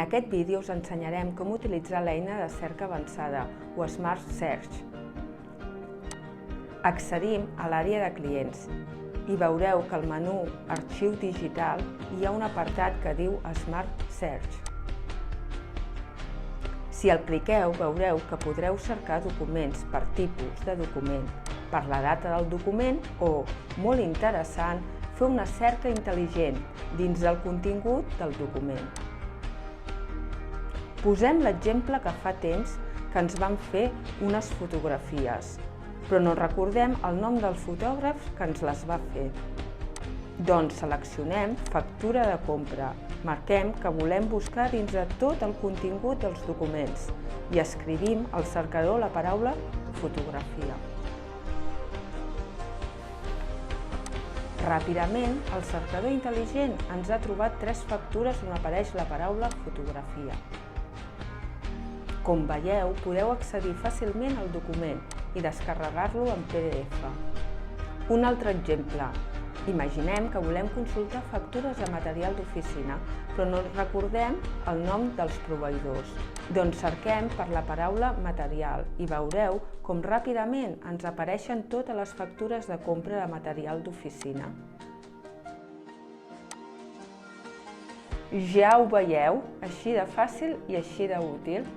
aquest vídeo us ensenyarem com utilitzar l'eina de cerca avançada o Smart Search. Accedim a l'àrea de clients i veureu que al menú Arxiu digital hi ha un apartat que diu Smart Search. Si el cliqueu, veureu que podreu cercar documents per tipus de document, per la data del document o, molt interessant, fer una cerca intel·ligent dins del contingut del document. Posem l'exemple que fa temps que ens van fer unes fotografies, però no recordem el nom del fotògraf que ens les va fer. Doncs seleccionem Factura de compra, marquem que volem buscar dins de tot el contingut dels documents i escrivim al cercador la paraula fotografia. Ràpidament, el cercador intel·ligent ens ha trobat 3 factures on apareix la paraula fotografia. Com veieu, podeu accedir fàcilment al document i descarregar-lo en PDF. Un altre exemple. Imaginem que volem consultar factures de material d'oficina, però no recordem el nom dels proveïdors. Doncs cerquem per la paraula material i veureu com ràpidament ens apareixen totes les factures de compra de material d'oficina. Ja ho veieu, així de fàcil i així d'útil.